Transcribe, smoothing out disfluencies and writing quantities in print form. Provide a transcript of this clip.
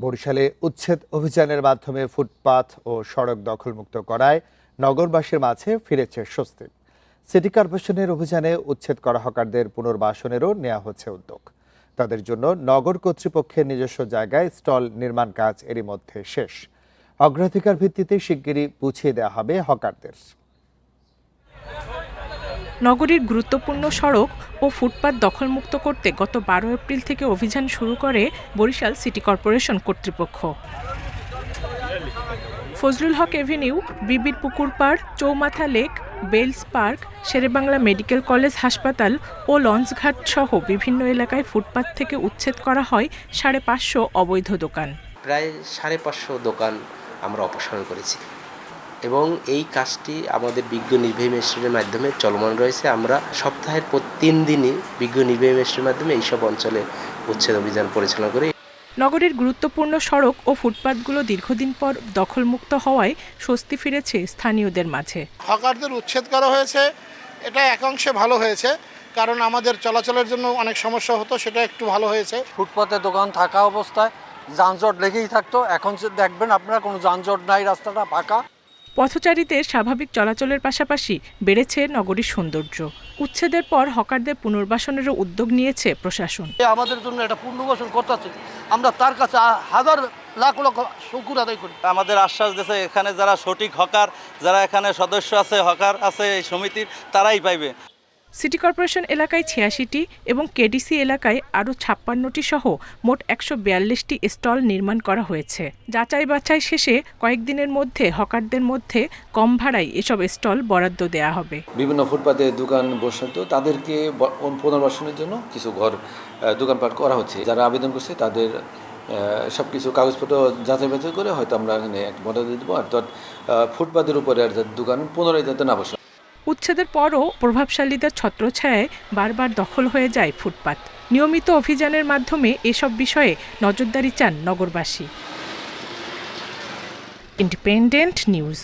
বরিশালে উচ্ছেদ অভিযানের মাধ্যমে ফুটপাত ও সড়ক দখলমুক্ত করায় নগরবাসীর মাঝে ফিরেছে স্বস্তি। সিটি কর্পোরেশনের অভিযানে উচ্ছেদ করা হকারদের পুনর্বাসনেরও নেওয়া হচ্ছে উদ্যোগ। তাদের জন্য নগর কর্তৃপক্ষের নিজস্ব জায়গায় স্টল নির্মাণ কাজ এরই মধ্যে শেষ। অগ্রাধিকার ভিত্তিতে শিগগিরই বুঝিয়ে দেওয়া হবে হকারদের। নগরীর গুরুত্বপূর্ণ সড়ক ও ফুটপাত দখলমুক্ত করতে গত 12 এপ্রিল থেকে অভিযান শুরু করে বরিশাল সিটি কর্পোরেশন কর্তৃপক্ষ। ফজলুল হক এভিনিউ, বিবির পুকুর পাড়, Choumatha lake, Bells Park, Sher e Bangla medical college হাসপাতাল ও লঞ্চঘাট সহ বিভিন্ন এলাকায় ফুটপাত থেকে উচ্ছেদ করা হয় 550 অবৈধ দোকান। প্রায় 550 দোকান আমরা অপসারণ করেছি এবং এই কাজটি আমাদের বিজ্ঞ নির্বাহী ম্যাজিস্ট্রেটের মাধ্যমে চলমান রয়েছে। আমরা সপ্তাহের 3 দিনই বিজ্ঞ নির্বাহী ম্যাজিস্ট্রেটের মাধ্যমে এইসব অঞ্চলে উচ্ছেদ অভিযান পরিচালনা করি। নগরীর গুরুত্বপূর্ণ সড়ক ও ফুটপাতগুলো দীর্ঘদিন পর দখলমুক্ত হওয়ায় স্বস্তি ফিরেছে স্থানীয়দের মাঝে। হকারদের উচ্ছেদ করা হয়েছে, এটা একাংশে ভালো হয়েছে, কারণ আমাদের চলাচলের জন্য অনেক সমস্যা হতো, সেটা একটু ভালো হয়েছে। ফুটপাতে দোকান থাকা অবস্থায় যানজট লেগেই থাকতো, এখন দেখবেন আপনারা কোনো যানজট নাই, রাস্তাটা ফাঁকা। পথচারীদের স্বাভাবিক চলাচলের পাশাপাশি বেড়েছে নগরীর সৌন্দর্য। উচ্ছেদের পর হকারদের পুনর্বাসনেরও উদ্যোগ নিয়েছে প্রশাসন। আমাদের জন্য এটা পুনর্বাসন করতেছে, আমরা তার কাছে হাজার লাখ লাখ শুকর আদায় করি। আমাদের আশ্বাস দিয়েছে এখানে যারা সঠিক হকার, যারা এখানে সদস্য আছে, হকার আছে এই সমিতির, তারাই পাইবে। সিটি কর্পোরেশন এলাকায় 86টি এবং কেডিসি এলাকায় আরও 56টি সহ মোট 142টি স্টল নির্মাণ করা হয়েছে। যাচাই বাছাই শেষে কয়েকদিনের মধ্যে হকারদের মধ্যে কম ভাড়ায় এসব স্টল বরাদ্দ দেওয়া হবে। বিভিন্ন ফুটপাতে দোকান বসাতো তাদেরকে পুনর্বাসনের জন্য কিছু ঘর দোকানপাট করা হচ্ছে। যারা আবেদন করছে তাদের সব কিছু কাগজপত্র যাচাই বাছাই করে হয়তো আমরা এখানে এক বরাদ্দ দেবো, অর্থাৎ ফুটপাতের উপরে আর দোকান পুনরায় যাতে না বসে। উচ্ছেদের পরও প্রভাবশালীদের ছত্রছায়ায় বারবার দখল হয়ে যায় ফুটপাত। নিয়মিত অভিযানের মাধ্যমে এসব বিষয়ে নজরদারি চান নগরবাসী। Independent news.